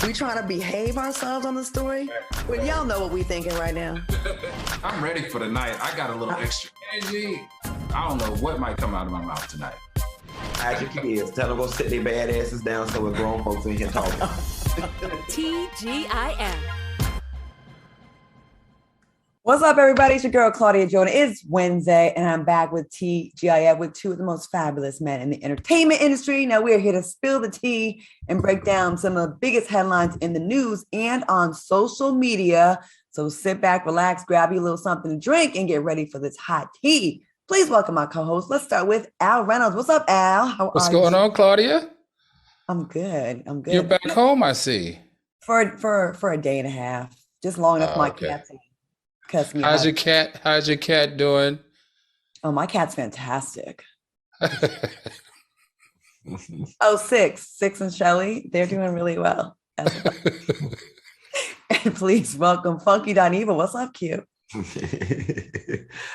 We trying to behave ourselves on the story? Well, y'all know what we thinking right now. I'm ready for the night. I got a little extra energy. I don't know what might come out of my mouth tonight. Hide your kids. Tell them go sit their bad asses down so we're grown folks in here talking. TGIF. What's up, everybody? It's your girl, Claudia Jordan. It's Wednesday, and I'm back with TGIF with two of the most fabulous men in the entertainment industry. Now, we're here to spill the tea and break down some of the biggest headlines in the news and on social media. So sit back, relax, grab you a little something to drink, and get ready for this hot tea. Please welcome my co-host. Let's start with Al Reynolds. What's up, Al? What's going on, Claudia? I'm good. You're back home, I see. For a day and a half. Just long enough for my cat to cuss me out. How's your cat doing? Oh, my cat's fantastic. Oh, Six and Shelly, they're doing really well. And please welcome Funky Dineva. What's up, Q?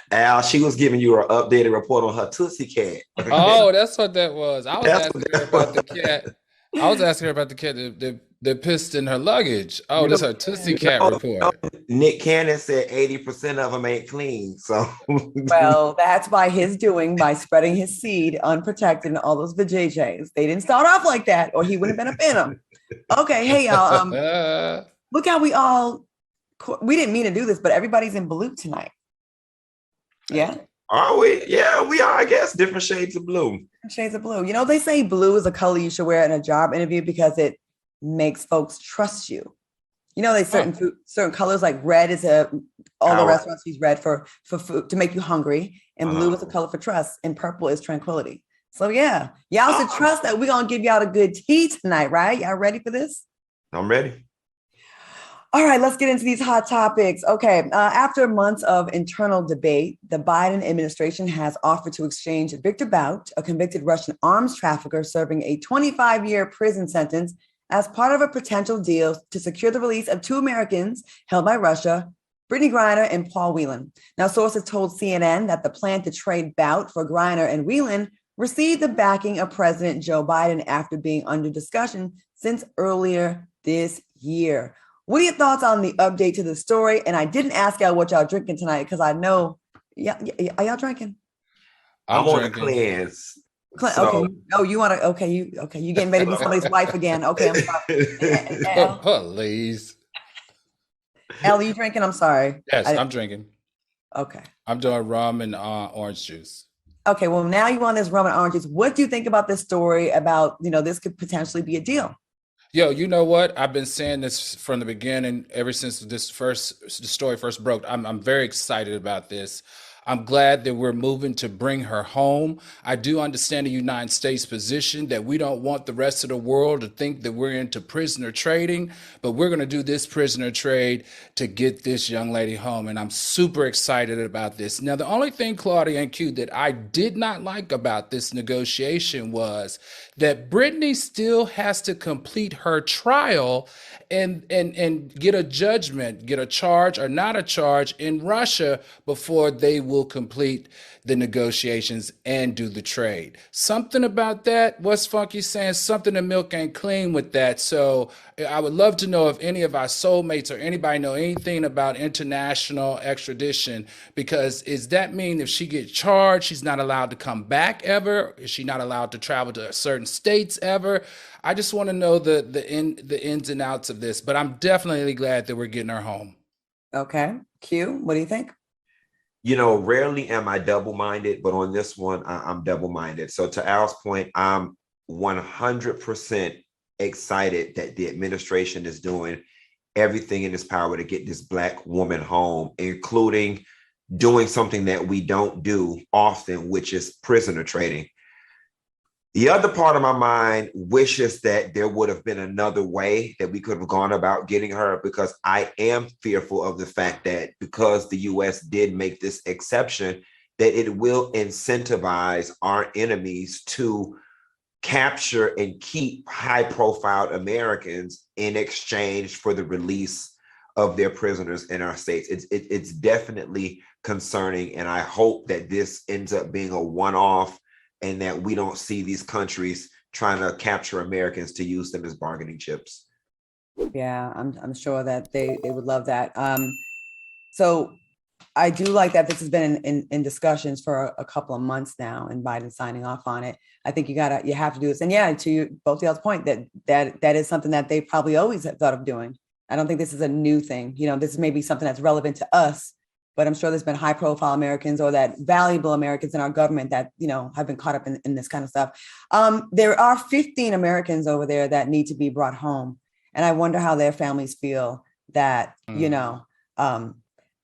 Al, she was giving you an updated report on her Tootsie cat. Oh, that's what that was. I was asking her about the cat. I was asking her about the cat that pissed in her luggage. Oh, that's her Tootsie cat report. Nick Cannon said 80% of them ain't clean. So, well, that's by his doing, by spreading his seed unprotected in all those vajayjays. They didn't start off like that, or he wouldn't have been up in them. Okay, hey y'all. Look how we didn't mean to do this, but everybody's in blue tonight. Yeah. Are we? Yeah, we are, I guess. Different shades of blue. Shades of blue. You know, they say blue is a color you should wear in a job interview because it makes folks trust you. You know, they certain colors, like red is all the restaurants use red for food to make you hungry, and blue is a color for trust, and purple is tranquility. So yeah, y'all should trust that we're gonna give y'all a good tea tonight, right? Y'all ready for this? I'm ready. All right, let's get into these hot topics. Okay, after months of internal debate, the Biden administration has offered to exchange Victor Bout, a convicted Russian arms trafficker serving a 25-year prison sentence, as part of a potential deal to secure the release of two Americans held by Russia, Brittney Griner and Paul Whelan. Now, sources told CNN that the plan to trade Bout for Griner and Whelan received the backing of President Joe Biden after being under discussion since earlier this year. What are your thoughts on the update to the story? And I didn't ask y'all what y'all drinking tonight because I know, are y'all drinking? I'm on a cleanse. Okay. Oh, you want to? Okay. You getting ready to be somebody's wife again? Okay. I'm sorry. Please. Al, you drinking? I'm sorry. Yes, I'm drinking. Okay. I'm doing rum and orange juice. Okay. Well, now you want this rum and orange juice. What do you think about this story? About this could potentially be a deal. Yo, you know what? I've been saying this from the beginning, ever since the story first broke. I'm very excited about this. I'm glad that we're moving to bring her home. I do understand the United States position that we don't want the rest of the world to think that we're into prisoner trading, but we're going to do this prisoner trade to get this young lady home. And I'm super excited about this. Now, the only thing, Claudia and Q, that I did not like about this negotiation was that Britney still has to complete her trial and get a judgment, get a charge or not a charge in Russia before they will complete the negotiations and do the trade. Something about that, what's Funky saying, something the milk ain't clean with that. So I would love to know if any of our soulmates or anybody know anything about international extradition, because does that mean if she gets charged, she's not allowed to come back ever? Is she not allowed to travel to certain states ever? I just want to know the ins and outs of this, but I'm definitely glad that we're getting her home. Okay. Q, what do you think? Rarely am I double-minded, but on this one, I'm double-minded. So to Al's point, I'm 100% excited that the administration is doing everything in its power to get this Black woman home, including doing something that we don't do often, which is prisoner trading. The other part of my mind wishes that there would have been another way that we could have gone about getting her, because I am fearful of the fact that because the U.S. did make this exception, that it will incentivize our enemies to capture and keep high-profile Americans in exchange for the release of their prisoners in our states. It's definitely concerning, and I hope that this ends up being a one-off and that we don't see these countries trying to capture Americans to use them as bargaining chips. Yeah, I'm sure that they would love that. So I do like that this has been in discussions for a couple of months now, and Biden signing off on it. I think you have to do this. And yeah, to both y'all's point, that is something that they probably always have thought of doing. I don't think this is a new thing. You know, this may be something that's relevant to us, but I'm sure there's been high profile Americans or that valuable Americans in our government that, you know, have been caught up in this kind of stuff. There are 15 Americans over there that need to be brought home. And I wonder how their families feel that, you know,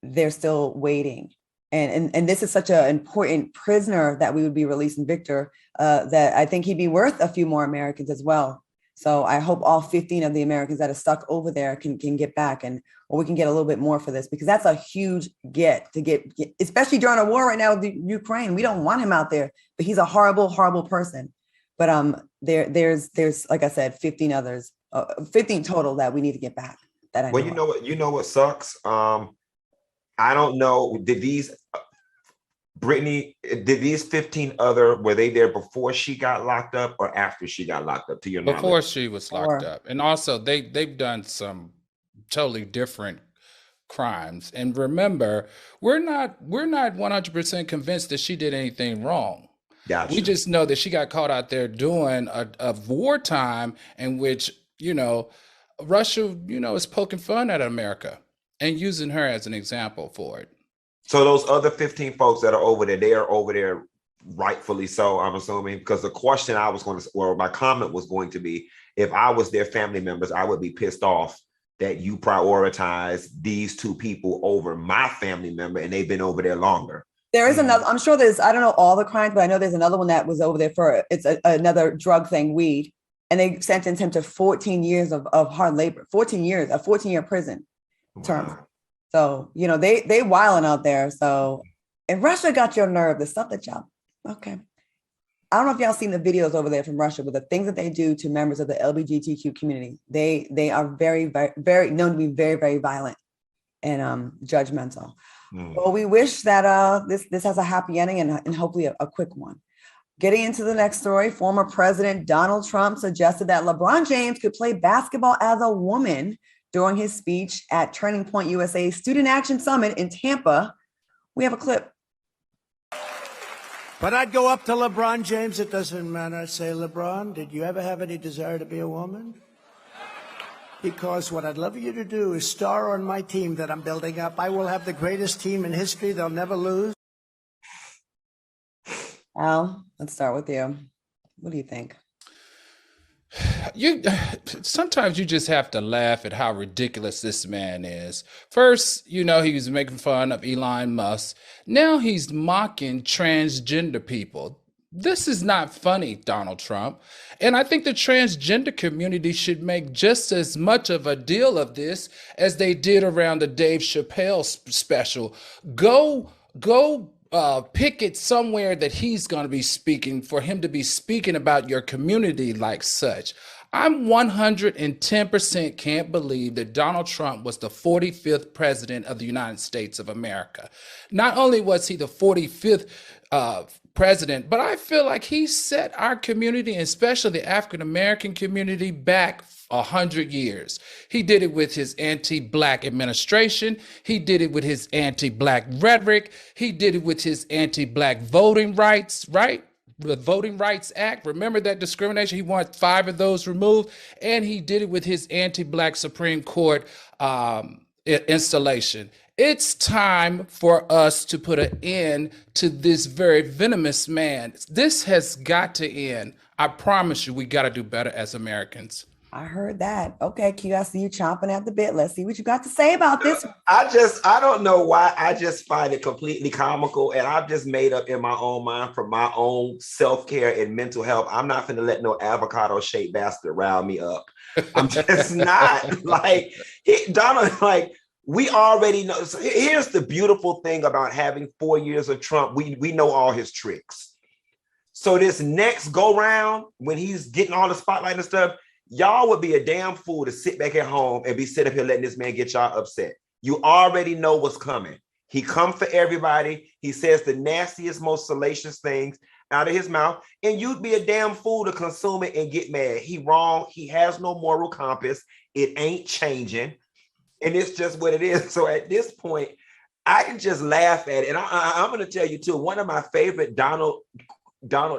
they're still waiting. And this is such an important prisoner that we would be releasing, Victor, that I think he'd be worth a few more Americans as well. So I hope all 15 of the Americans that are stuck over there can get back, or we can get a little bit more for this, because that's a huge get, especially during a war right now with Ukraine. We don't want him out there, but he's a horrible, horrible person. But there's like I said, 15 others, 15 total that we need to get back. That I know. You know what sucks? I don't know. Brittney, did these 15 were they there before she got locked up or after she got locked up, to your knowledge? Before she was locked up. And also they've done some totally different crimes. And remember, we're not 100% convinced that she did anything wrong. Gotcha. We just know that she got caught out there doing a wartime in which, you know, Russia, you know, is poking fun at America and using her as an example for it. So those other 15 folks that are over there, they are over there rightfully so, I'm assuming, because the question I was going to, or my comment was going to be, if I was their family members, I would be pissed off that you prioritize these two people over my family member, and they've been over there longer. There is another, I'm sure I don't know all the crimes, but I know there's another one that was over there for, another drug thing, weed. And they sentenced him to 14 years of hard labor, 14 years, a 14-year prison term. Wow. So, you know, they wilding out there. So, and Russia got your nerve, the stuff that y'all, okay. I don't know if y'all seen the videos over there from Russia, but the things that they do to members of the LGBTQ community, they are very, very, very known to be very, very violent and judgmental. Well, we wish that this has a happy ending and hopefully a quick one. Getting into the next story, former President Donald Trump suggested that LeBron James could play basketball as a woman during his speech at Turning Point USA Student Action Summit in Tampa. We have a clip. But I'd go up to LeBron James, it doesn't matter. I'd say, LeBron, did you ever have any desire to be a woman? Because what I'd love you to do is star on my team that I'm building up. I will have the greatest team in history. They'll never lose. Al, let's start with you. What do you think? Sometimes you just have to laugh at how ridiculous this man is. First, you know, he was making fun of Elon Musk. Now he's mocking transgender people. This is not funny, Donald Trump. And I think the transgender community should make just as much of a deal of this as they did around the Dave Chappelle special. Go pick it somewhere that he's going to be speaking, for him to be speaking about your community like such. I'm 110% can't believe that Donald Trump was the 45th president of the United States of America. Not only was he the 45th president, but I feel like he set our community, especially the African-American community, back 100 years. He did it with his anti-Black administration. He did it with his anti-Black rhetoric. He did it with his anti-Black voting rights, right? The Voting Rights Act. Remember that discrimination? He wanted 5 of those removed. And he did it with his anti-Black Supreme Court installation. It's time for us to put an end to this very venomous man. This has got to end. I promise you, we got to do better as Americans. I heard that. Okay, Q, I see you chomping at the bit. Let's see what you got to say about this. I don't know why. I just find it completely comical. And I've just made up in my own mind, for my own self-care and mental health, I'm not going to let no avocado-shaped bastard rile me up. I'm just not. Like, Donald, like, we already know. So here's the beautiful thing about having 4 years of Trump. We know all his tricks. So this next go round, when he's getting all the spotlight and stuff, y'all would be a damn fool to sit back at home and be sitting up here letting this man get y'all upset. You already know what's coming. He comes for everybody. He says the nastiest, most salacious things out of his mouth, and you'd be a damn fool to consume it and get mad. He wrong. He has no moral compass. It ain't changing. And it's just what it is. So at this point, I can just laugh at it. And I'm going to tell you too, one of my favorite Donald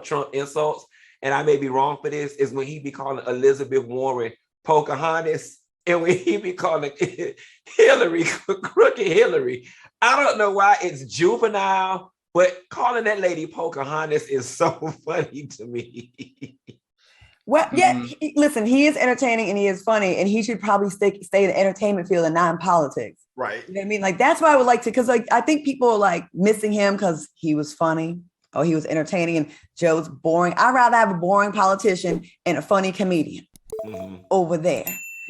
Trump insults, and I may be wrong for this, is when he be calling Elizabeth Warren Pocahontas, and when he be calling Hillary Crooked Hillary. I don't know why it's juvenile, but calling that lady Pocahontas is so funny to me. Well, yeah, listen, he is entertaining and he is funny, and he should probably stay in the entertainment field and not in politics. Right. You know what I mean? Like, that's why I would like to, because like I think people are like missing him because he was funny or he was entertaining, and Joe's boring. I'd rather have a boring politician and a funny comedian over there.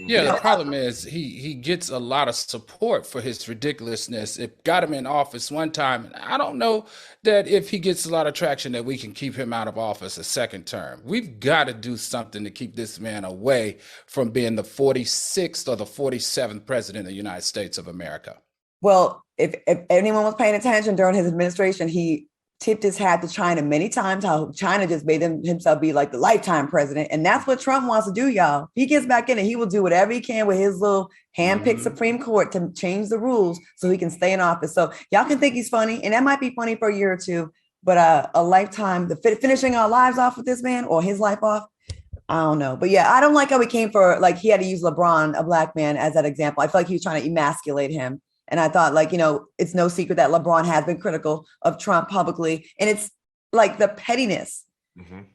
Yeah, the problem is he gets a lot of support for his ridiculousness. It got him in office one time. And I don't know that if he gets a lot of traction that we can keep him out of office a second term. We've got to do something to keep this man away from being the 46th or the 47th president of the United States of America. Well, if anyone was paying attention during his administration, he tipped his hat to China many times, how China just made himself be like the lifetime president. And that's what Trump wants to do, y'all. If he gets back in it, he will do whatever he can with his little hand-picked Supreme Court to change the rules so he can stay in office. So y'all can think he's funny, and that might be funny for a year or two, but a lifetime, finishing our lives off with this man or his life off, I don't know. But yeah, I don't like how he came for, like, he had to use LeBron, a black man, as that example. I feel like he was trying to emasculate him. And I thought, like, you know, it's no secret that LeBron has been critical of Trump publicly. And it's like the pettiness.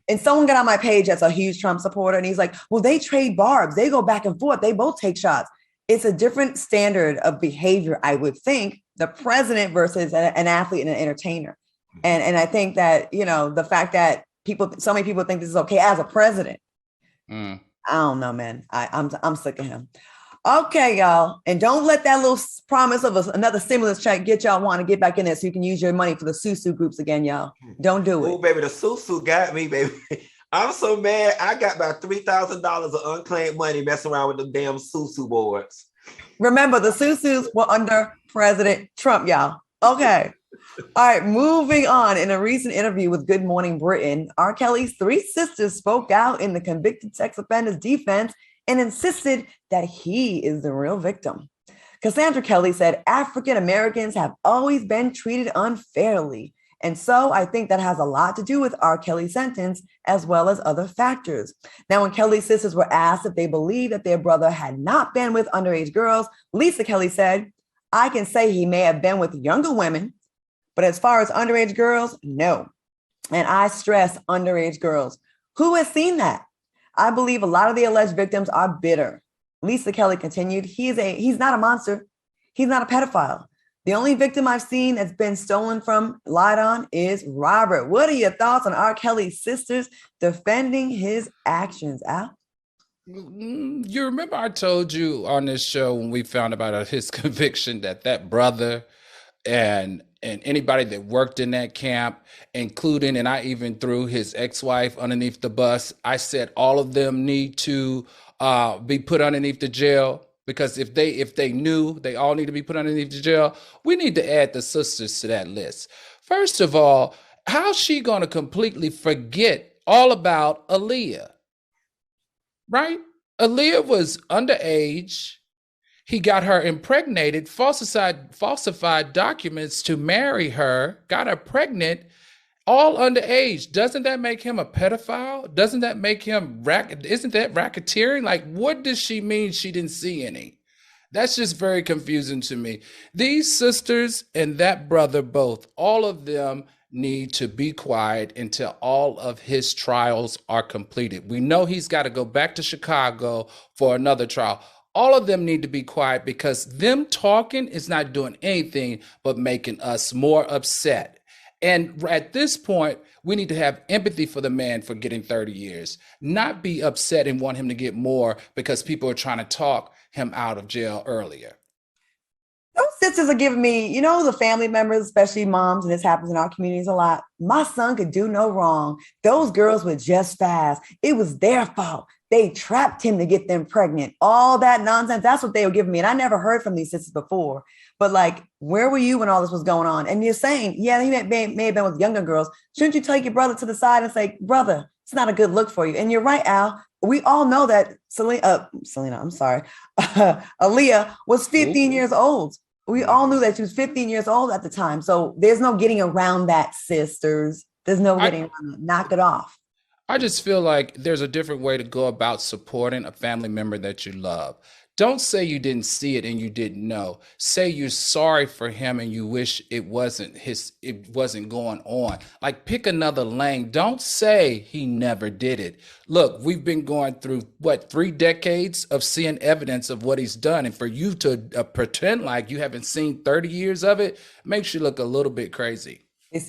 And someone got on my page that's a huge Trump supporter, and he's like, well, they trade barbs. They go back and forth. They both take shots. It's a different standard of behavior, I would think, the president versus an athlete and an entertainer. And I think that, you know, the fact that so many people think this is okay as a president. I don't know, man. I'm sick of him. Okay, y'all. And don't let that little promise of another stimulus check get y'all want to get back in there so you can use your money for the Susu groups again, y'all. Don't do it. Oh, baby, the Susu got me, baby. I'm so mad. I got about $3,000 of unclaimed money messing around with the damn Susu boards. Remember, the Susus were under President Trump, y'all. Okay. All right, moving on. In a recent interview with Good Morning Britain, R. Kelly's three sisters spoke out in the convicted sex offender's defense and insisted that he is the real victim. Cassandra Kelly said, African Americans have always been treated unfairly. And so I think that has a lot to do with R. Kelly's sentence, as well as other factors. Now, when Kelly's sisters were asked if they believe that their brother had not been with underage girls, Lisa Kelly said, I can say he may have been with younger women, but as far as underage girls, no. And I stress underage girls. Who has seen that? I believe a lot of the alleged victims are bitter. Lisa Kelly continued, he's not a monster. He's not a pedophile. The only victim I've seen that's been stolen from, lied on, is Robert. What are your thoughts on R. Kelly's sisters defending his actions, Al? You remember I told you on this show when we found about his conviction that brother and anybody that worked in that camp, including, and I even threw his ex-wife underneath the bus. I said all of them need to be put underneath the jail, because if they knew, they all need to be put underneath the jail. We need to add the sisters to that list. First of all, how's she going to completely forget all about Aaliyah? Right? Aaliyah was underage. He got her impregnated, falsified documents to marry her, got her pregnant, all underage. Doesn't that make him a pedophile? Doesn't that make him isn't that racketeering? Like, what does she mean she didn't see any? That's just very confusing to me. These sisters and that brother both, all of them need to be quiet until all of his trials are completed. We know he's got to go back to Chicago for another trial. All of them need to be quiet, because them talking is not doing anything but making us more upset. And at this point, we need to have empathy for the man for getting 30 years, not be upset and want him to get more because people are trying to talk him out of jail earlier. Those sisters are giving me, you know, the family members, especially moms, and this happens in our communities a lot. My son could do no wrong. Those girls were just fast. It was their fault. They trapped him to get them pregnant. All that nonsense. That's what they were giving me. And I never heard from these sisters before. But like, where were you when all this was going on? And you're saying, yeah, he may have been with younger girls. Shouldn't you take your brother to the side and say, brother, it's not a good look for you? And you're right, Al. we all know that Selena, I'm sorry, Aaliyah was 15 years old. We all knew that she was 15 years old at the time. So there's no getting around that, sisters. There's no getting around it. Knock it off. I just feel like there's a different way to go about supporting a family member that you love. Don't say you didn't see it and you didn't know. Say you're sorry for him and you wish it wasn't going on. Like, pick another lane. Don't say he never did it. Look, we've been going through 3 decades of seeing evidence of what he's done. And for you to pretend like you haven't seen 30 years of it makes you look a little bit crazy.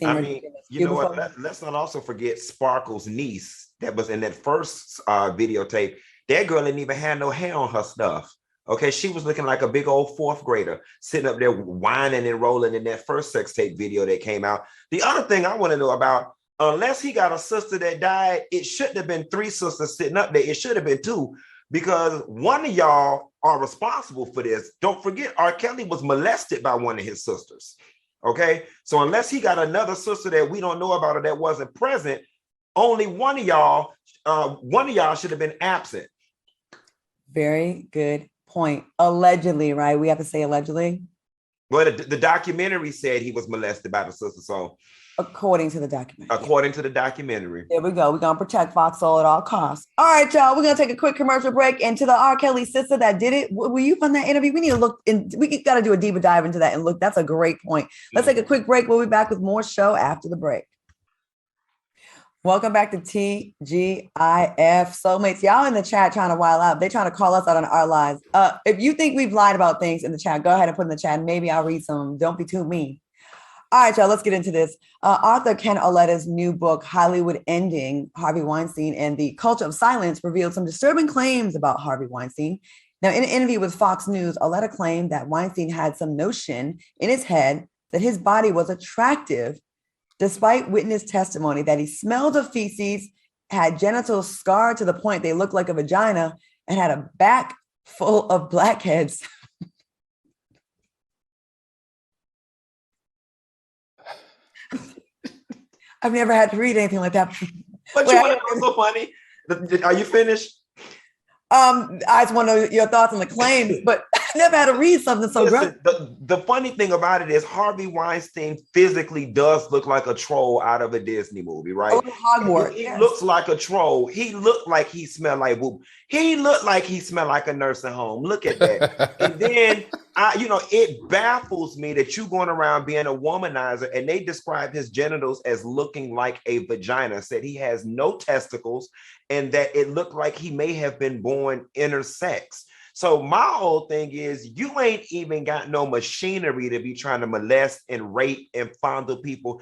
I mean, you know what? Let's not also forget Sparkle's niece that was in that first videotape. That girl didn't even have no hair on her stuff. Okay, she was looking like a big old 4th grader sitting up there whining and rolling in that first sex tape video that came out. The other thing I want to know about, unless he got a sister that died, it shouldn't have been 3 sisters sitting up there. It should have been 2, because one of y'all are responsible for this. Don't forget, R. Kelly was molested by one of his sisters. Okay, so unless he got another sister that we don't know about or that wasn't present, only one of y'all should have been absent. Very good point. Allegedly, right? We have to say allegedly. Well, the documentary said he was molested by the sister. So according to the documentary. According to the documentary. There we go. We're going to protect FOXSOUL at all costs. All right, y'all. We're going to take a quick commercial break. And to the R. Kelly sister that did it, were you from that interview? We need to look in. We got to do a deeper dive into that and look. That's a great point. Let's take a quick break. We'll be back with more show after the break. Welcome back to TGIF Soulmates. Y'all in the chat trying to wild out. They're trying to call us out on our lies. If you think we've lied about things in the chat, go ahead and put in the chat. Maybe I'll read some. Don't be too mean. All right, y'all, let's get into this. Author Ken Auletta's new book, Hollywood Ending Harvey Weinstein and the Culture of Silence, revealed some disturbing claims about Harvey Weinstein. Now, in an interview with Fox News, Auletta claimed that Weinstein had some notion in his head that his body was attractive, despite witness testimony that he smelled of feces, had genitals scarred to the point they looked like a vagina, and had a back full of blackheads. I've never had to read anything like that. But you want to know so funny? Are you finished? I just want to know your thoughts on the claims, but I never had to read something so gross. The funny thing about it is Harvey Weinstein physically does look like a troll out of a Disney movie, right? Oh, Hogwarts. He looks like a troll. He looked like he smelled like whoop. He looked like he smelled like a nursing home. Look at that. And then it baffles me that you going around being a womanizer, and they describe his genitals as looking like a vagina, said he has no testicles, and that it looked like he may have been born intersex. So my whole thing is, you ain't even got no machinery to be trying to molest and rape and fondle people.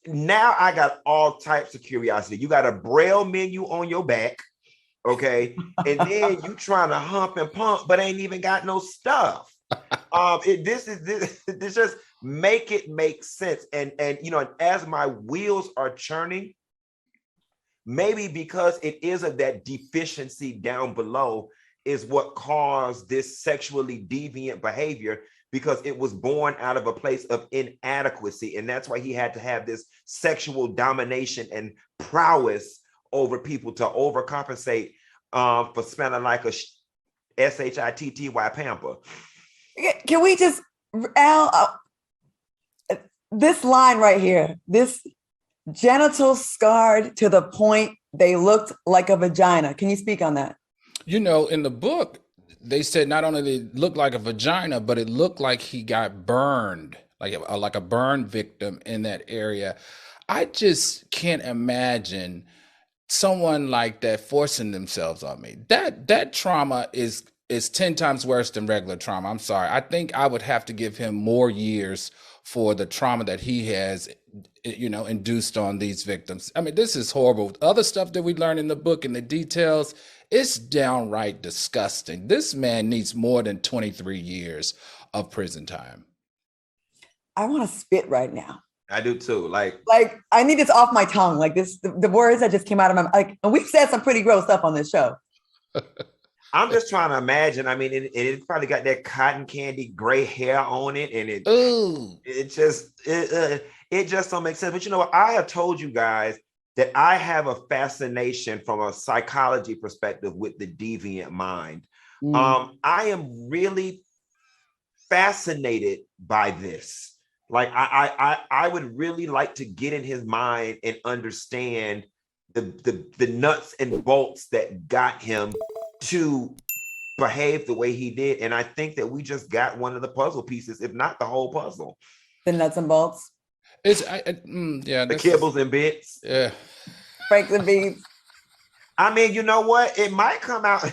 Now I got all types of curiosity. You got a Braille menu on your back, okay? And then you trying to hump and pump, but ain't even got no stuff. This just make it make sense. And as my wheels are churning, maybe because it is of that deficiency down below is what caused this sexually deviant behavior, because it was born out of a place of inadequacy. And that's why he had to have this sexual domination and prowess over people to overcompensate for smelling like a shitty pamper. Can we just, Al, this line right here, this genitals scarred to the point they looked like a vagina. Can you speak on that? In the book, they said not only did it look like a vagina, but it looked like he got burned, like a burn victim in that area. I just can't imagine someone like that forcing themselves on me. That trauma is 10 times worse than regular trauma. I'm sorry. I think I would have to give him more years for the trauma that he has, induced on these victims. I mean, this is horrible. Other stuff that we learn in the book and the details, it's downright disgusting. This man needs more than 23 years of prison time. I want to spit right now. I do too. Like I need this off my tongue. Like this, the words that just came out of my mouth. And we've said some pretty gross stuff on this show. I'm just trying to imagine. I mean, it probably got that cotton candy gray hair on it, and it just don't make sense. But you know what? I have told you guys that I have a fascination from a psychology perspective with the deviant mind. I am really fascinated by this. Like I would really like to get in his mind and understand the nuts and bolts that got him to behave the way he did. And I think that we just got one of the puzzle pieces, if not the whole puzzle. The nuts and bolts. Yeah, the kibbles and bits. Yeah. Break the beats. I mean, you know what? It might come out.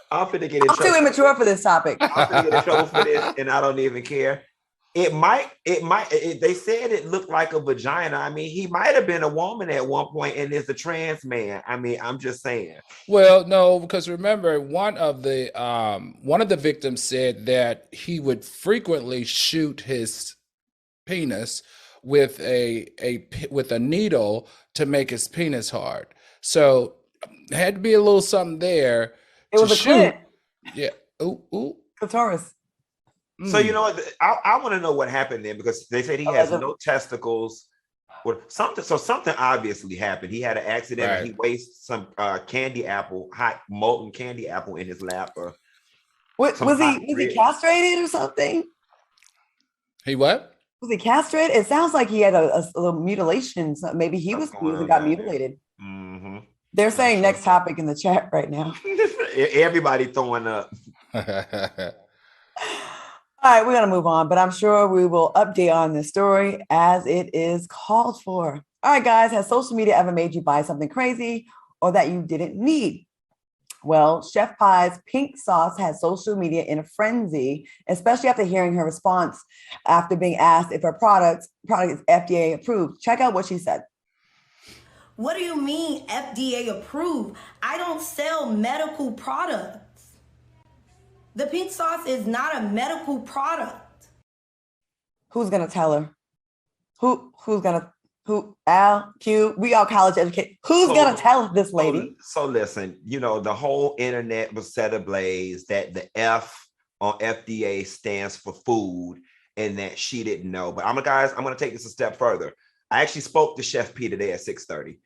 I'm finna get in trouble. I'm too immature for this topic. I'm finna get in trouble for this, and I don't even care. They said it looked like a vagina. I mean, he might have been a woman at one point and is a trans man. I mean, I'm just saying. Well, no, because remember, one of the victims said that he would frequently shoot his penis with a needle to make his penis hard. So there had to be a little something there. It was a clit. Yeah. Ooh. Clitoris. So you know what? I want to know what happened then, because they said he has no testicles or something. So something obviously happened. He had an accident. Right. And he wasted some hot molten candy apple in his lap. Was he castrated or something? He what? Was he castrated? It sounds like he had a little mutilation. So maybe he was confused and got mutilated. Mm-hmm. They're saying next topic in the chat right now. Everybody throwing up. All right, we're going to move on, but I'm sure we will update on this story as it is called for. All right, guys, has social media ever made you buy something crazy or that you didn't need? Well, Chef Pie's pink sauce had social media in a frenzy, especially after hearing her response after being asked if her product is FDA approved. Check out what she said. What do you mean FDA approved? I don't sell medical products. The pink sauce is not a medical product. Who's gonna tell her? Al, Q, we all college educated. Who's gonna tell this lady? So listen, the whole internet was set ablaze that the F on FDA stands for food and that she didn't know. But I'm gonna take this a step further. I actually spoke to Chef P today at 6:30.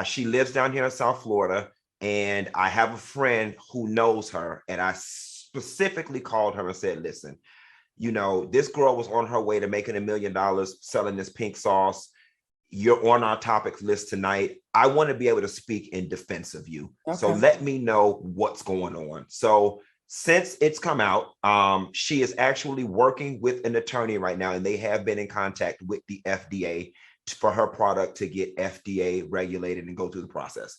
She lives down here in South Florida, and I have a friend who knows her, and I specifically called her and said, listen, this girl was on her way to making $1 million selling this pink sauce. You're on our topics list tonight. I want to be able to speak in defense of you. Okay. So let me know what's going on. So since it's come out, she is actually working with an attorney right now, and they have been in contact with the FDA for her product to get FDA regulated and go through the process.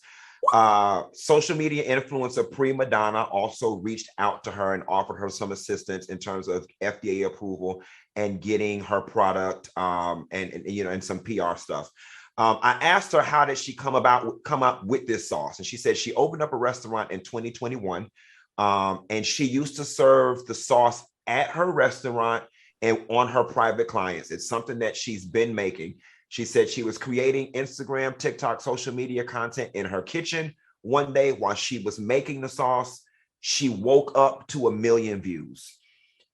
Social media influencer Prima Donna also reached out to her and offered her some assistance in terms of FDA approval and getting her product and some PR stuff. I asked her, how did she come up with this sauce? And she said she opened up a restaurant in 2021, and she used to serve the sauce at her restaurant and on her private clients. It's something that she's been making. She said she was creating Instagram, TikTok, social media content in her kitchen. One day while she was making the sauce, she woke up to 1 million views.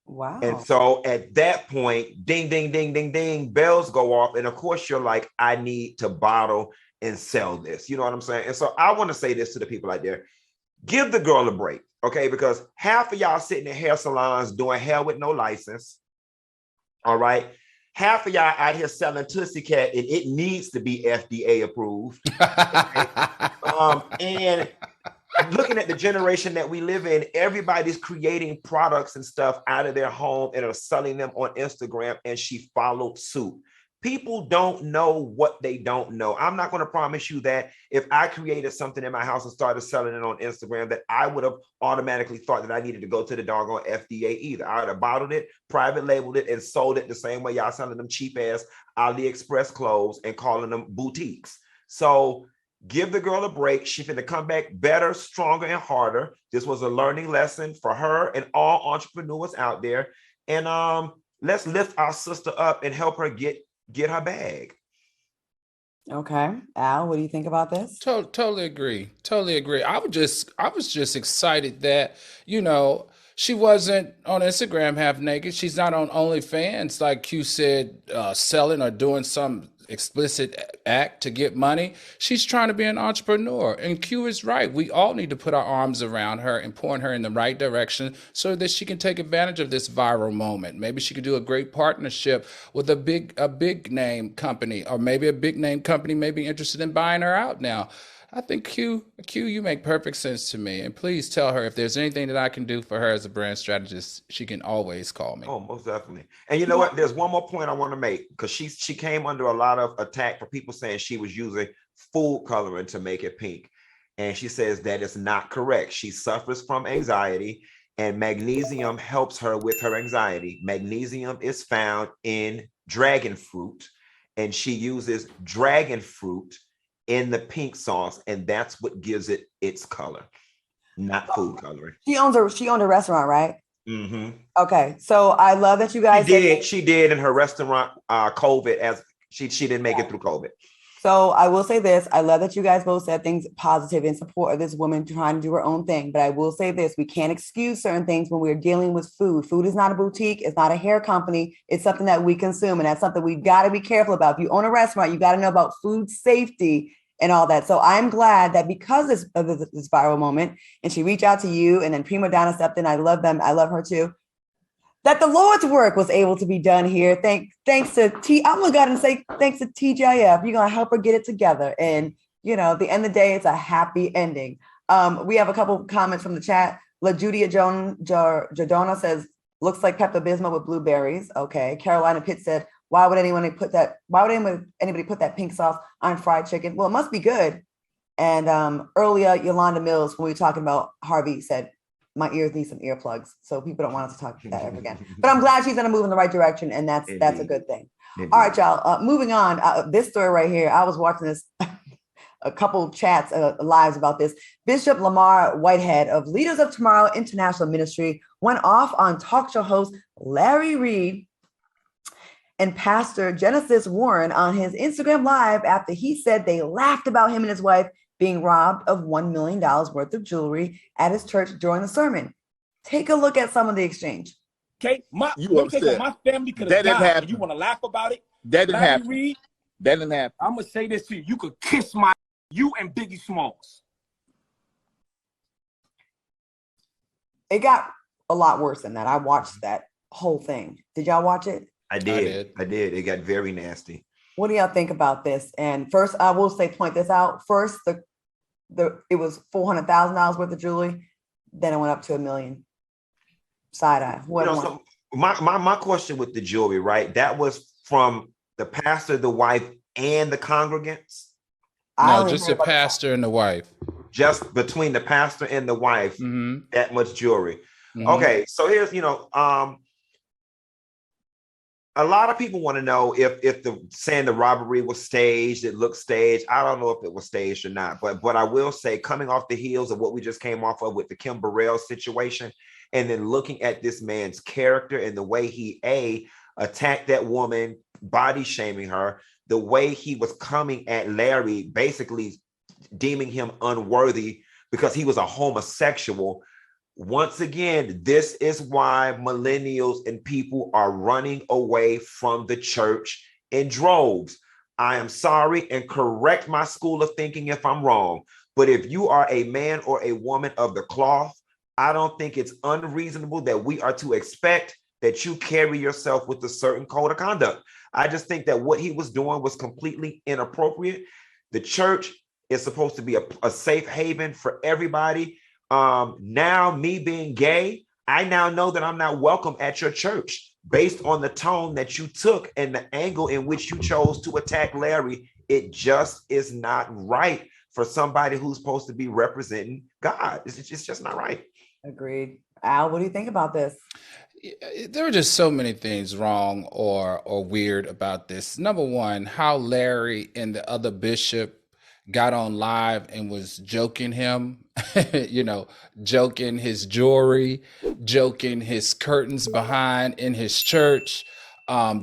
Wow. And so at that point, ding, ding, ding, ding, ding, bells go off. And of course, you're like, I need to bottle and sell this. You know what I'm saying? And so I want to say this to the people out there. Give the girl a break, okay? Because half of y'all sitting in hair salons doing hair with no license, all right? Half of y'all out here selling Tootsie Cat, and it needs to be FDA approved. And looking at the generation that we live in, everybody's creating products and stuff out of their home and are selling them on Instagram, and she followed suit. People don't know what they don't know. I'm not going to promise you that if I created something in my house and started selling it on Instagram, that I would have automatically thought that I needed to go to the doggone FDA either. I would have bottled it, private labeled it, and sold it the same way y'all selling them cheap ass AliExpress clothes and calling them boutiques. So give the girl a break. She's going to come back better, stronger, and harder. This was a learning lesson for her and all entrepreneurs out there. And let's lift our sister up and help her get her bag. Okay. Al, what do you think about this? Totally agree. I was just excited that, she wasn't on Instagram half naked. She's not on OnlyFans, like Q said, selling or doing some explicit act to get money. She's trying to be an entrepreneur. And Q is right. We all need to put our arms around her and point her in the right direction so that she can take advantage of this viral moment. Maybe she could do a great partnership with a big name company, or maybe a big name company may be interested in buying her out now. I think Q, you make perfect sense to me. And please tell her if there's anything that I can do for her as a brand strategist, she can always call me. Oh, most definitely. And you know what? There's one more point I want to make, because she came under a lot of attack for people saying she was using food coloring to make it pink. And she says that is not correct. She suffers from anxiety, and magnesium helps her with her anxiety. Magnesium is found in dragon fruit, and she uses dragon fruit in the pink sauce, and that's what gives it its color, not food coloring. She owned a restaurant, right? Mm-hmm. Okay, so I love that you guys She did in her restaurant COVID, as she didn't make it through COVID. So I will say this. I love that you guys both said things positive in support of this woman trying to do her own thing. But I will say this. We can't excuse certain things when we're dealing with food. Food is not a boutique. It's not a hair company. It's something that we consume. And that's something we've got to be careful about. If you own a restaurant, you got to know about food safety and all that. So I'm glad that because of this viral moment, and she reached out to you, and then Prima Donna stepped in. I love them. I love her too. That the Lord's work was able to be done here. Thanks to I'm gonna go ahead and say thanks to TGIF. You're gonna help her get it together. And at the end of the day, it's a happy ending. We have a couple of comments from the chat. La Judia Jordona says, looks like Pepto-Bismol with blueberries. Okay. Carolina Pitt said, why would anybody put that pink sauce on fried chicken? Well, it must be good. And earlier, Yolanda Mills, when we were talking about Harvey, said, my ears need some earplugs. So people don't want us to talk about that ever again. But I'm glad she's going to move in the right direction. And that's a good thing. Indeed. All right, y'all. Moving on. This story right here, I was watching this, a couple chats, lives about this. Bishop Lamar Whitehead of Leaders of Tomorrow International Ministry went off on talk show host Larry Reed and Pastor Genesis Warren on his Instagram Live after he said they laughed about him and his wife being robbed of $1 million worth of jewelry at his church during the sermon. Take a look at some of the exchange. Okay, my family could have died. You want to laugh about it? That didn't happen. Reed, that didn't happen. I'm gonna say this to you: you could kiss you and Biggie Smalls. It got a lot worse than that. I watched that whole thing. Did y'all watch it? I did. It got very nasty. What do y'all think about this? And first, I will point this out. First, it was $400,000 worth of jewelry. Then it went up to $1 million. Side eye. So my question with the jewelry, right? That was from the pastor, the wife, and the congregants. No, just the pastor and the wife. Just between the pastor and the wife, that much jewelry. Mm-hmm. Okay, so here's a lot of people want to know if saying the robbery was staged, it looked staged. I don't know if it was staged or not, but I will say, coming off the heels of what we just came off of with the Kim Burrell situation, and then looking at this man's character and the way he attacked that woman, body shaming her, the way he was coming at Larry, basically deeming him unworthy because he was a homosexual. Once again, this is why millennials and people are running away from the church in droves. I am sorry, and correct my school of thinking if I'm wrong. But if you are a man or a woman of the cloth, I don't think it's unreasonable that we are to expect that you carry yourself with a certain code of conduct. I just think that what he was doing was completely inappropriate. The church is supposed to be a safe haven for everybody. Now, me being gay, I now know that I'm not welcome at your church based on the tone that you took and the angle in which you chose to attack Larry. It just is not right for somebody who's supposed to be representing God. It's just not right. Agreed. Al, what do you think about this? There are just so many things wrong or weird about this. Number one, how Larry and the other bishop got on live and was joking him, joking his jewelry, joking his curtains behind in his church,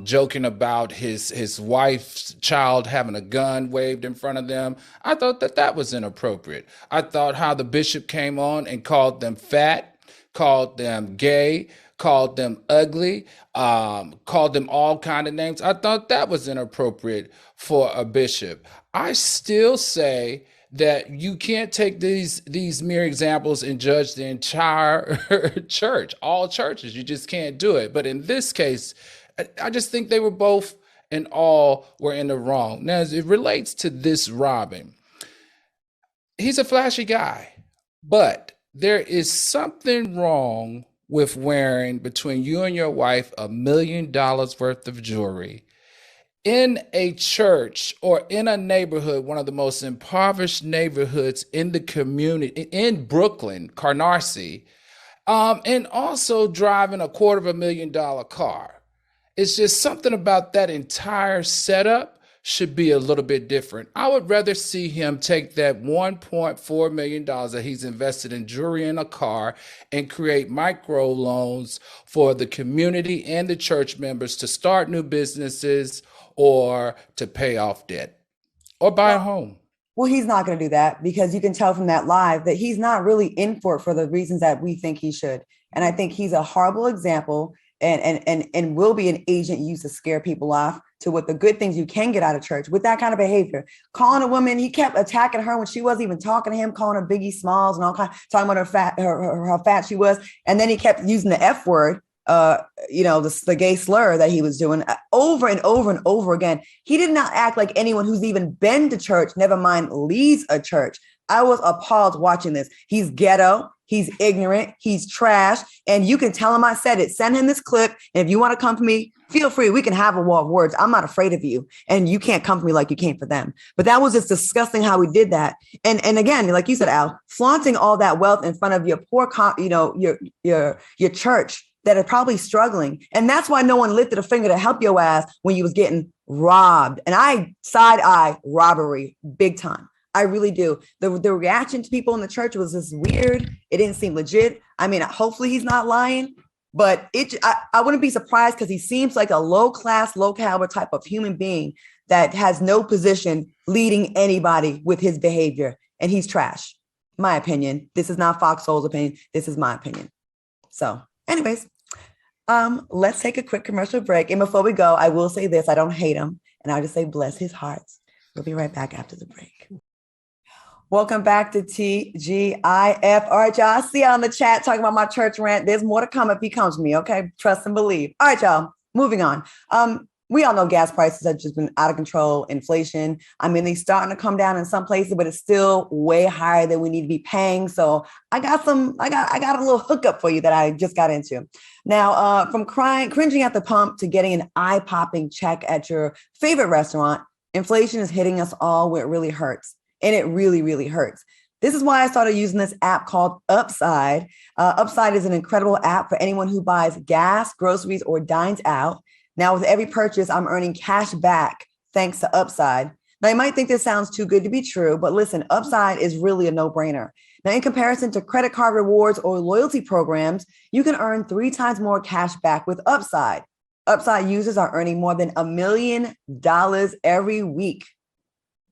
joking about his wife's child having a gun waved in front of them. I thought that was inappropriate. I thought how the bishop came on and called them fat, called them gay, called them ugly, called them all kind of names. I thought that was inappropriate for a bishop. I still say that you can't take these mere examples and judge the entire church, all churches. You just can't do it. But in this case, I just think they were both and all were in the wrong. Now, as it relates to this robbing, he's a flashy guy, but there is something wrong with wearing between you and your wife $1 million worth of jewelry in a church or in a neighborhood, one of the most impoverished neighborhoods in the community, in Brooklyn, Canarsie, and also driving a $250,000 car. It's just something about that entire setup should be a little bit different. I would rather see him take that $1.4 million that he's invested in jewelry and a car and create micro loans for the community and the church members to start new businesses or to pay off debt or buy a home. Well, he's not going to do that because you can tell from that live that he's not really in for it for the reasons that we think he should. And I think he's a horrible example and will be an agent used to scare people off to what the good things you can get out of church with that kind of behavior. Calling a woman, he kept attacking her when she wasn't even talking to him, calling her Biggie Smalls and all kind, talking about how fat she was. And then he kept using the F word, the gay slur that he was doing over and over and over again. He did not act like anyone who's even been to church, never mind leads a church. I was appalled watching this. He's ghetto. He's ignorant. He's trash. And you can tell him I said it. Send him this clip. And if you want to come for me, feel free. We can have a war of words. I'm not afraid of you. And you can't come for me like you came for them. But that was just disgusting how we did that. And again, like you said, Al, flaunting all that wealth in front of your poor, your church that are probably struggling. And that's why no one lifted a finger to help your ass when you was getting robbed. And I side eye robbery big time. I really do. The reaction to people in the church was just weird. It didn't seem legit. I mean, hopefully he's not lying, but I wouldn't be surprised because he seems like a low-class, low-caliber type of human being that has no position leading anybody with his behavior. And he's trash. My opinion. This is not Fox Soul's opinion. This is my opinion. So anyways, let's take a quick commercial break. And before we go, I will say this. I don't hate him. And I'll just say, bless his heart. We'll be right back after the break. Welcome back to TGIF. All right, y'all. I see y'all in the chat talking about my church rant. There's more to come if he comes to me. Okay. Trust and believe. All right, y'all. Moving on. We all know gas prices have just been out of control. Inflation. I mean, they're starting to come down in some places, but it's still way higher than we need to be paying. So I got a little hookup for you that I just got into. Now, from cringing at the pump to getting an eye-popping check at your favorite restaurant, inflation is hitting us all where it really hurts. And it really, really hurts. This is why I started using this app called Upside. Upside is an incredible app for anyone who buys gas, groceries, or dines out. Now, with every purchase, I'm earning cash back thanks to Upside. Now, you might think this sounds too good to be true, but listen, Upside is really a no-brainer. Now, in comparison to credit card rewards or loyalty programs, you can earn 3 times more cash back with Upside. Upside users are earning more than $1 million every week.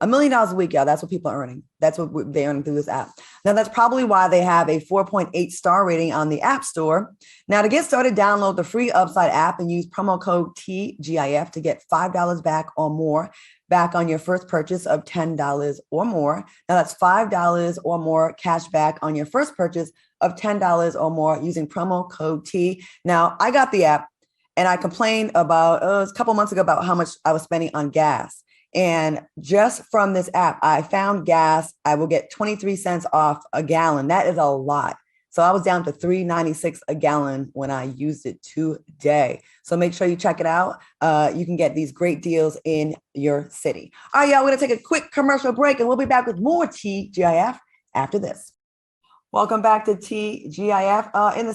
$1 million a week, y'all. That's what people are earning. That's what they're earning through this app. Now, that's probably why they have a 4.8 star rating on the App Store. Now, to get started, download the free Upside app and use promo code TGIF to get $5 back or more back on your first purchase of $10 or more. Now, that's $5 or more cash back on your first purchase of $10 or more using promo code T. Now, I got the app and I complained about a couple months ago about how much I was spending on gas. And just from this app, I found gas. I will get 23 cents off a gallon. That is a lot. So I was down to $3.96 a gallon when I used it today. So make sure you check it out. You can get these great deals in your city. All right, y'all, we're going to take a quick commercial break and we'll be back with more TGIF after this. Welcome back to TGIF. In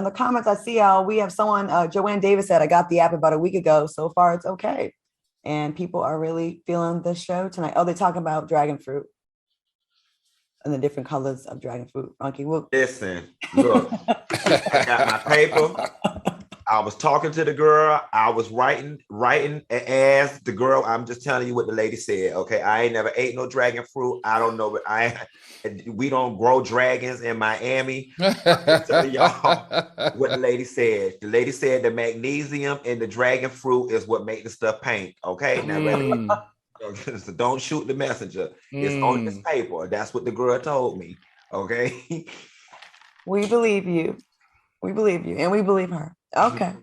the comments, I see we have someone, Joanne Davis said, I got the app about a week ago. So far, it's okay. And people are really feeling the show tonight. Oh, they're talking about dragon fruit and the different colors of dragon fruit. Funky. Listen, look, I got my paper. I was talking to the girl. I was writing as the girl. I'm just telling you what the lady said. Okay, I ain't never ate no dragon fruit. I don't know, but we don't grow dragons in Miami. I'm just telling y'all what the lady said. The lady said the magnesium in the dragon fruit is what make the stuff paint. Okay, now so don't shoot the messenger. It's on this paper. That's what the girl told me. Okay. We believe you. We believe you, and we believe her. Okay.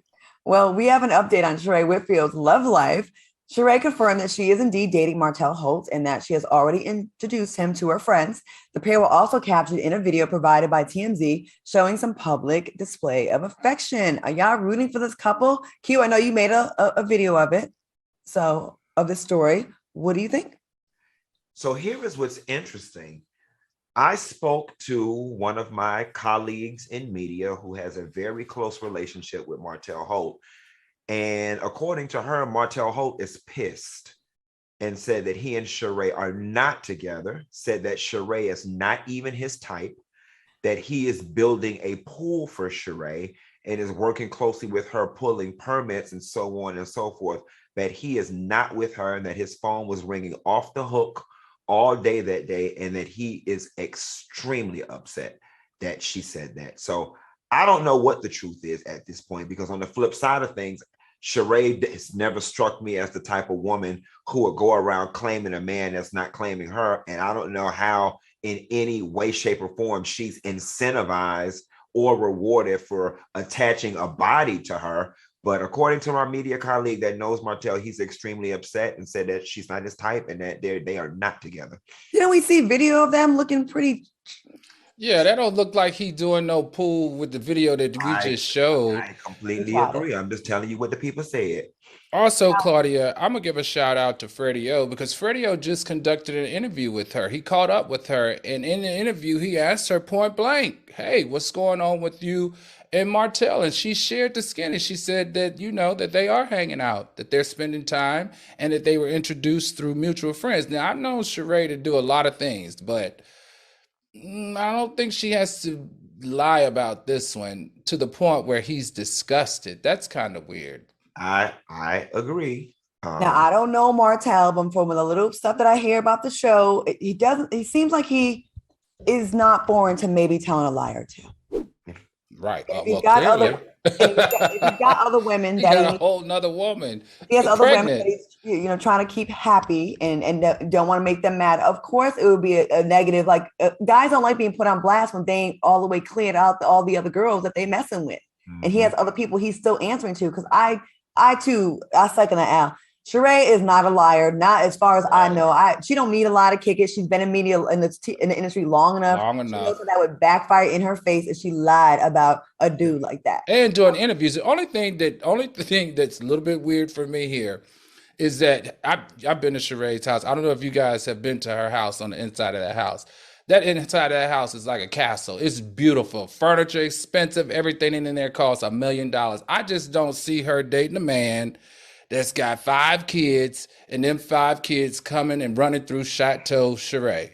Well, we have an update on Sheree Whitfield's love life. Sheree confirmed that she is indeed dating Martell Holt and that she has already introduced him to her friends. The pair were also captured in a video provided by TMZ showing some public display of affection. Are y'all rooting for this couple? Q, I know you made a video of it. So, of this story. What do you think? So here is what's interesting. I spoke to one of my colleagues in media who has a very close relationship with Martell Holt. And according to her, Martell Holt is pissed and said that he and Sheree are not together, said that Sheree is not even his type, that he is building a pool for Sheree and is working closely with her, pulling permits and so on and so forth, that he is not with her and that his phone was ringing off the hook all day that day, and that he is extremely upset that she said that. So I don't know what the truth is at this point, because on the flip side of things, Sheree has never struck me as the type of woman who would go around claiming a man that's not claiming her. And I don't know how in any way, shape, or form she's incentivized or rewarded for attaching a body to her. But according to our media colleague that knows Martell, he's extremely upset and said that she's not his type and that they are not together. Didn't we see video of them looking pretty? Yeah, that don't look like he doing no pool with the video that we just showed. I completely agree. I'm just telling you what the people said. Also, Claudia, I'm going to give a shout out to Freddie O, because Freddie O just conducted an interview with her. He caught up with her, and in the interview, he asked her point blank, hey, what's going on with you and Martell? And she shared the skin, and she said that, that they are hanging out, that they're spending time, and that they were introduced through mutual friends. Now, I've known Sheree to do a lot of things, but I don't think she has to lie about this one to the point where he's disgusted. That's kind of weird. I agree. Now, I don't know Martell, but from the little stuff that I hear about the show, he seems like he is not foreign to maybe telling a lie or two. Right. If he's got other women he that got a whole nother woman. He has other pregnant. women that he's trying to keep happy and don't want to make them mad. Of course, it would be a negative. Like guys don't like being put on blast when they ain't all the way cleared out all the other girls that they messing with. Mm-hmm. And he has other people he's still answering to, because I second that Al. Sheree is not a liar, not as far as I know. She don't need a lot of kick it. She's been in media in the industry long enough. She knows that would backfire in her face if she lied about a dude like that. And doing interviews, the only thing that's a little bit weird for me here is that I've been to Sheree's house. I don't know if you guys have been to her house on the inside of that house. That inside of that house is like a castle. It's beautiful. Furniture expensive. Everything in there costs $1 million. I just don't see her dating a man that's got 5 kids and them 5 kids coming and running through Chateau Sheree.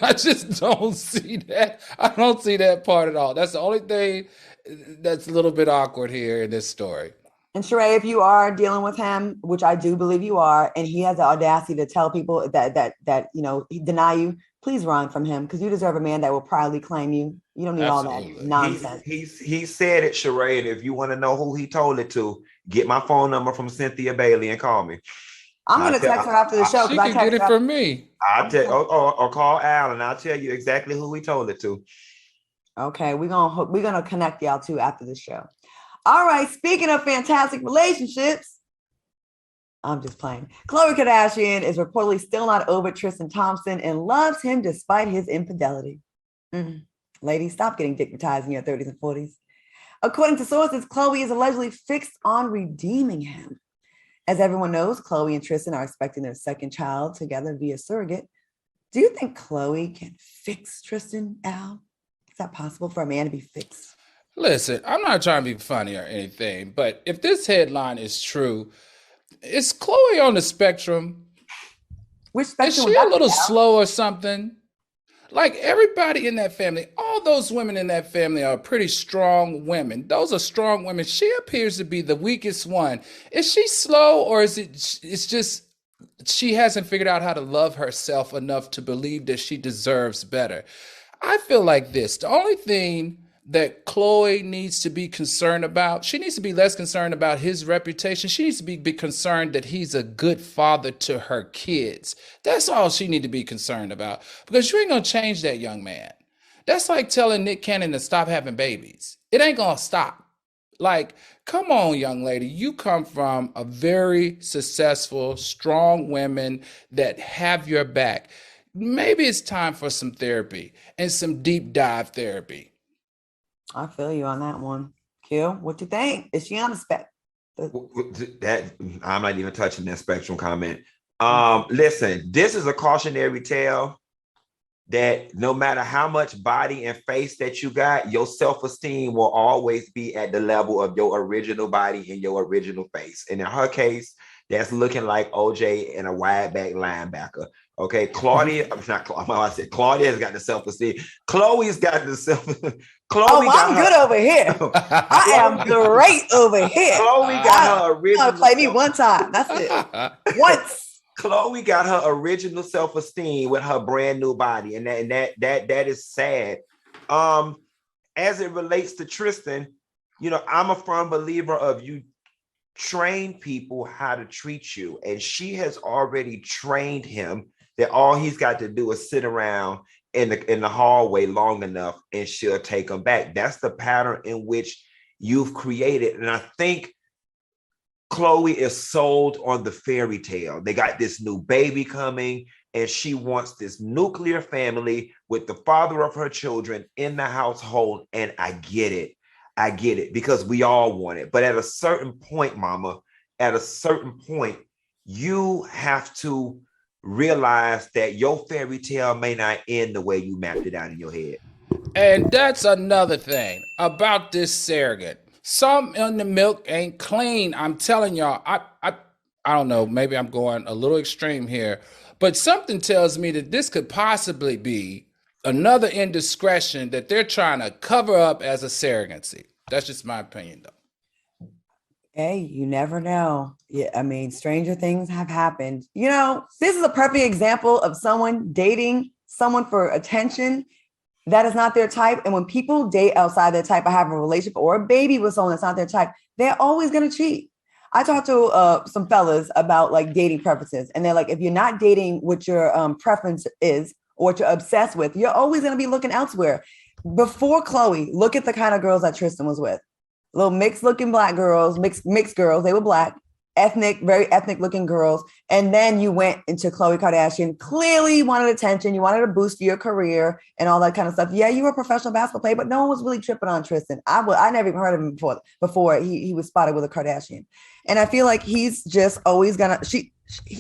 I just don't see that. I don't see that part at all. That's the only thing that's a little bit awkward here in this story. And Sheree, if you are dealing with him, which I do believe you are, and he has the audacity to tell people that he deny you, please run from him, because you deserve a man that will proudly claim you. You don't need all that nonsense. He said it, Sheree, and if you want to know who he told it to, get my phone number from Cynthia Bailey and call me. I'm going to text her after the show. She can get it from me. I'll tell, or call Al, and I'll tell you exactly who he told it to. Okay, we're gonna connect y'all too after the show. All right, speaking of fantastic relationships, I'm just playing. Khloe Kardashian is reportedly still not over Tristan Thompson and loves him despite his infidelity. Ladies, stop getting dignitized in your 30s and 40s. According to sources, Khloe is allegedly fixed on redeeming him. As everyone knows, Khloe and Tristan are expecting their second child together via surrogate. Do you think Khloe can fix Tristan, Al? Is that possible for a man to be fixed? Listen, I'm not trying to be funny or anything, but if this headline is true, is Khloe on the spectrum? Which spectrum? Is she a little slow or something? Like everybody in that family, all those women in that family are pretty strong women. Those are strong women. She appears to be the weakest one. Is she slow, or is it's just she hasn't figured out how to love herself enough to believe that she deserves better? I feel like this. The only thing that Chloe needs to be concerned about, she needs to be less concerned about his reputation. She needs to be concerned that he's a good father to her kids. That's all she needs to be concerned about, because you ain't gonna change that young man. That's like telling Nick Cannon to stop having babies. It ain't gonna stop. Like, come on, young lady. You come from a very successful, strong women that have your back. Maybe it's time for some therapy and some deep dive therapy. I feel you on that one. Q, what you think? Is she on the spec? That I'm not even touching that spectrum comment. Listen, this is a cautionary tale that no matter how much body and face that you got, your self-esteem will always be at the level of your original body and your original face. And in her case, that's looking like OJ and a wide back linebacker. Okay, Claudia, I'm not. I said Claudia has got the self-esteem. Chloe's got the self. I'm good over here. I am great over here. Chloe got her original. Play me one time. That's it. Once. Chloe got her original self-esteem with her brand new body, and that is sad. As it relates to Tristan, I'm a firm believer of you train people how to treat you, and she has already trained him that all he's got to do is sit around in the hallway long enough and she'll take him back. That's the pattern in which you've created. And I think Chloe is sold on the fairy tale. They got this new baby coming and she wants this nuclear family with the father of her children in the household. And I get it because we all want it. But at a certain point, mama, you have to realize that your fairy tale may not end the way you mapped it out in your head. And that's another thing about this surrogate. Some in the milk ain't clean. I'm telling y'all, I don't know, maybe I'm going a little extreme here, but something tells me that this could possibly be another indiscretion that they're trying to cover up as a surrogacy. That's just my opinion, though. Hey, you never know. Yeah, I mean, stranger things have happened. This is a perfect example of someone dating someone for attention that is not their type. And when people date outside their type or have a relationship or a baby with someone that's not their type, they're always going to cheat. I talked to some fellas about like dating preferences, and they're like, if you're not dating what your preference is or what you're obsessed with, you're always going to be looking elsewhere. Before Chloe, look at the kind of girls that Tristan was with. Little mixed looking black girls, mixed girls. They were black, very ethnic looking girls. And then you went into Khloe Kardashian. Clearly you wanted attention. You wanted to boost your career and all that kind of stuff. Yeah, you were a professional basketball player, but no one was really tripping on Tristan. I never even heard of him before he was spotted with a Kardashian. And I feel like he's just always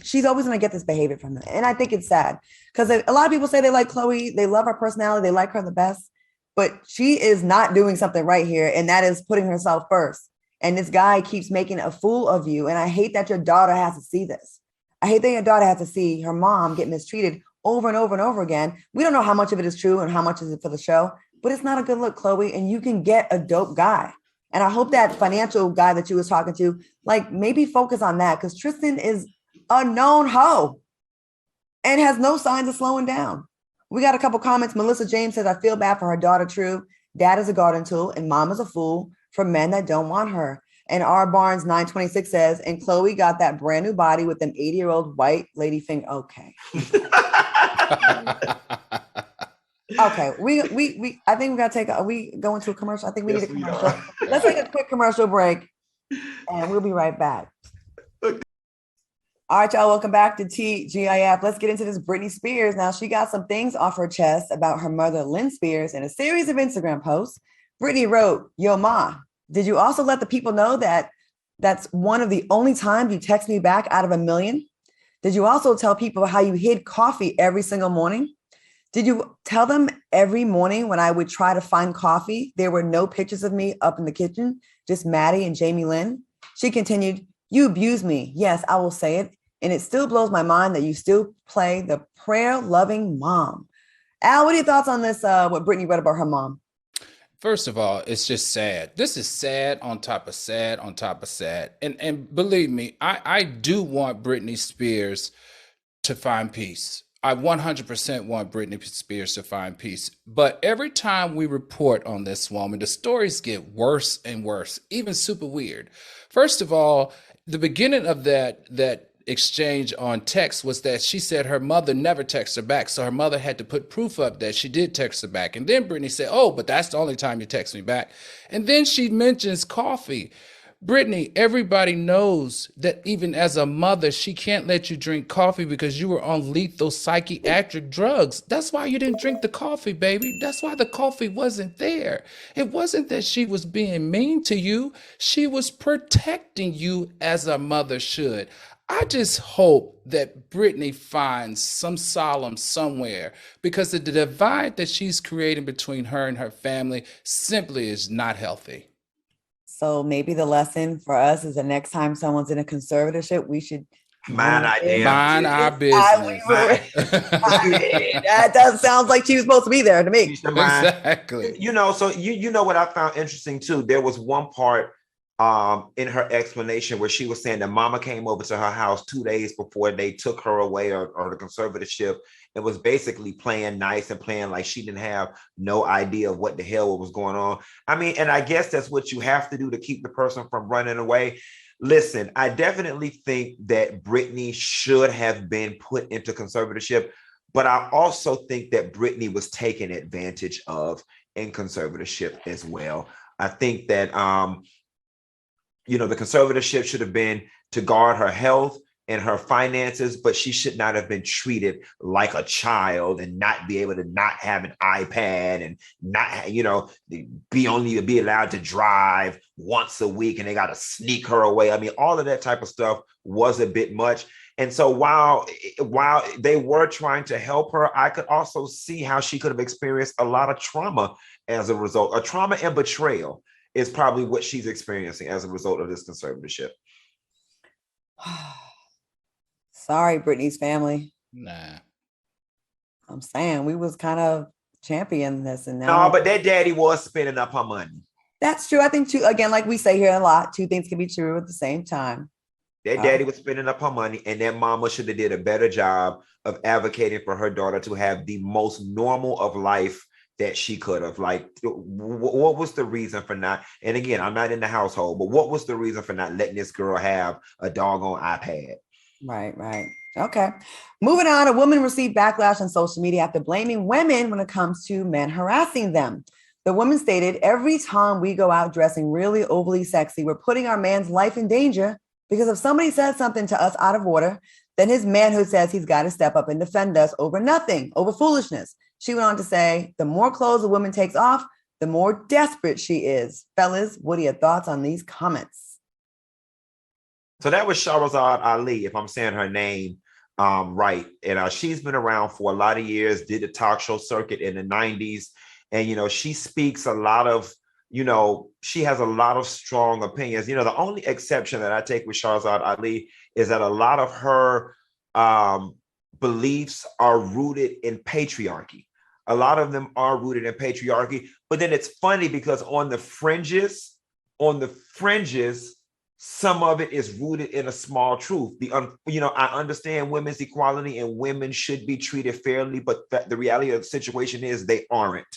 she's always gonna get this behavior from him. And I think it's sad because a lot of people say they like Khloe, they love her personality, they like her the best. But she is not doing something right here, and that is putting herself first. And this guy keeps making a fool of you. And I hate that your daughter has to see this. I hate that your daughter has to see her mom get mistreated over and over and over again. We don't know how much of it is true and how much is it for the show, but it's not a good look, Chloe. And you can get a dope guy. And I hope that financial guy that you was talking to, like maybe focus on that, because Tristan is a known hoe and has no signs of slowing down. We got a couple comments. Melissa James says, I feel bad for her daughter, True. Dad is a garden tool and mom is a fool for men that don't want her. And R Barnes 926 says, and Chloe got that brand new body with them 80-year-old white lady finger. Okay. Okay. We I think we got to we go into a commercial. I think we need a commercial. Let's take a quick commercial break and we'll be right back. All right, y'all, welcome back to TGIF. Let's get into this Britney Spears. Now, she got some things off her chest about her mother, Lynn Spears, in a series of Instagram posts. Britney wrote, Yo, Ma, did you also let the people know that that's one of the only times you text me back out of a million? Did you also tell people how you hid coffee every single morning? Did you tell them every morning when I would try to find coffee, there were no pictures of me up in the kitchen, just Maddie and Jamie Lynn? She continued, You abuse me. Yes, I will say it. And it still blows my mind that you still play the prayer-loving mom. Al, what are your thoughts on this? What Brittany read about her mom? First of all, it's just sad. This is sad on top of sad on top of sad. And believe me, I do want Britney Spears to find peace. I 100% want Britney Spears to find peace. But every time we report on this woman, the stories get worse and worse, even super weird. First of all, the beginning of that exchange on text was that she said her mother never texted her back. So her mother had to put proof up that she did text her back. And then Britney said, oh, but that's the only time you text me back. And then she mentions coffee. Britney, everybody knows that even as a mother, she can't let you drink coffee because you were on lethal psychiatric drugs. That's why you didn't drink the coffee, baby. That's why the coffee wasn't there. It wasn't that she was being mean to you. She was protecting you as a mother should. I just hope that Britney finds some solace somewhere, because the divide that she's creating between her and her family simply is not healthy. So maybe the lesson for us is the next time someone's in a conservatorship, we should mind our business. That does sounds like she was supposed to be there to me. Exactly. You know, so you know what I found interesting too. There was one part in her explanation where she was saying that mama came over to her house 2 days before they took her away or the conservatorship, and was basically playing nice and playing like she didn't have no idea of what the hell was going on. I mean, and I guess that's what you have to do to keep the person from running away. Listen, I definitely think that Britney should have been put into conservatorship, but I also think that Britney was taken advantage of in conservatorship as well. I think that the conservatorship should have been to guard her health and her finances, but she should not have been treated like a child and not be able to not have an iPad and not, be allowed to drive once a week, and they got to sneak her away. I mean, all of that type of stuff was a bit much. And so while they were trying to help her, I could also see how she could have experienced a lot of trauma as a result. A trauma and betrayal is probably what she's experiencing as a result of this conservatorship. Sorry, Britney's family. Nah. I'm saying we was kind of championing this, and now. No, but that daddy was spending up her money. That's true. I think again, like we say here a lot, two things can be true at the same time. That daddy was spending up her money, and that mama should have did a better job of advocating for her daughter to have the most normal of life that she could have. Like, what was the reason for not? And again, I'm not in the household, but what was the reason for not letting this girl have a doggone iPad? Right. Okay. Moving on, a woman received backlash on social media after blaming women when it comes to men harassing them. The woman stated, every time we go out dressing really overly sexy, we're putting our man's life in danger, because if somebody says something to us out of order, then his manhood says he's got to step up and defend us over nothing, over foolishness. She went on to say, the more clothes a woman takes off, the more desperate she is. Fellas, what are your thoughts on these comments? So that was Shahrazad Ali, if I'm saying her name right. And she's been around for a lot of years, did the talk show circuit in the 90s. And, she speaks a lot of, she has a lot of strong opinions. The only exception that I take with Shahrazad Ali is that a lot of her beliefs are rooted in patriarchy. A lot of them are rooted in patriarchy. But then it's funny because on the fringes, some of it is rooted in a small truth. I understand women's equality and women should be treated fairly, but the reality of the situation is they aren't.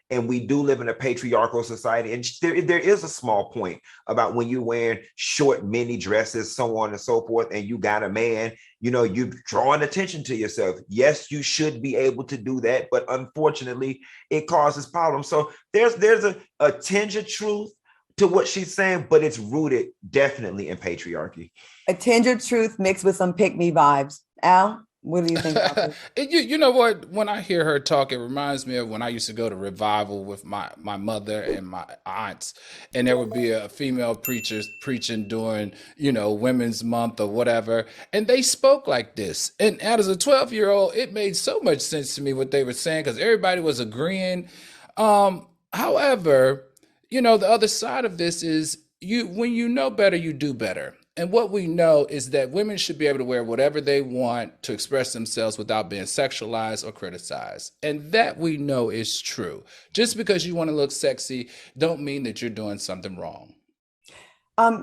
And we do live in a patriarchal society. And there is a small point about when you're wearing short mini dresses, so on and so forth, and you got a man, you're drawing attention to yourself. Yes, you should be able to do that, but unfortunately, it causes problems. So there's a tinge of truth to what she's saying, but it's rooted definitely in patriarchy. A tinge of truth mixed with some pick-me vibes. Al, what do you think about this? You know what? When I hear her talk, it reminds me of when I used to go to revival with my mother and my aunts, and there would be a female preacher preaching during, Women's Month or whatever, and they spoke like this. And as a 12-year-old, it made so much sense to me what they were saying because everybody was agreeing. However, the other side of this is when you know better, you do better. And what we know is that women should be able to wear whatever they want to express themselves without being sexualized or criticized. And that we know is true. Just because you want to look sexy don't mean that you're doing something wrong.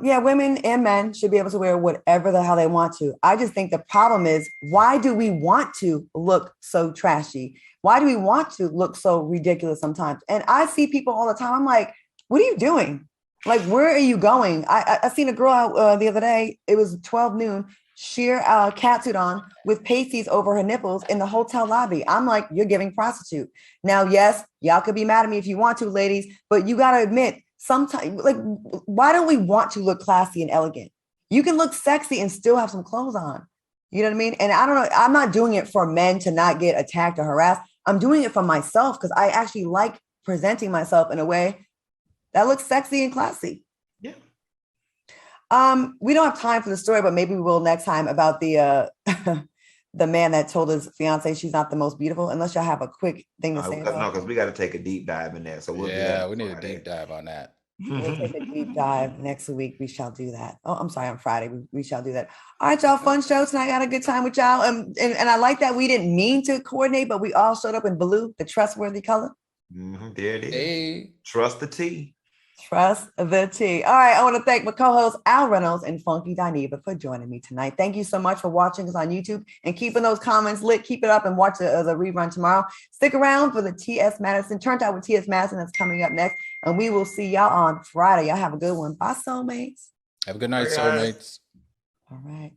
Yeah, women and men should be able to wear whatever the hell they want to. I just think the problem is, why do we want to look so trashy? Why do we want to look so ridiculous sometimes? And I see people all the time. I'm like, what are you doing? Like, where are you going? I seen a girl out the other day. It was 12 noon, sheer catsuit on with pasties over her nipples in the hotel lobby. I'm like, you're giving prostitute. Now, yes, y'all could be mad at me if you want to, ladies, but you got to admit, sometimes, like, why don't we want to look classy and elegant? You can look sexy and still have some clothes on. You know what I mean? And I don't know, I'm not doing it for men to not get attacked or harassed. I'm doing it for myself because I actually like presenting myself in a way that looks sexy and classy. Yeah. We don't have time for the story, but maybe we will next time, about the the man that told his fiance she's not the most beautiful. Unless y'all have a quick thing to say. No, because we got to take a deep dive in there. So we'll do that. We need a deep dive on that. We'll take a deep dive next week. We shall do that. Oh, I'm sorry, on Friday. We shall do that. All right, y'all. Fun show tonight. I had a good time with y'all. And I like that we didn't mean to coordinate, but we all showed up in blue, the trustworthy color. There it is. Hey. Trust the T. Trust the T. All right. I want to thank my co-hosts Al Reynolds and Funky Dineva for joining me tonight. Thank you so much for watching us on YouTube and keeping those comments lit. Keep it up and watch the rerun tomorrow. Stick around for the T.S. Madison Turned Out with T.S. Madison that's coming up next. And we will see y'all on Friday. Y'all have a good one. Bye, soulmates. Have a good night, soulmates. All right.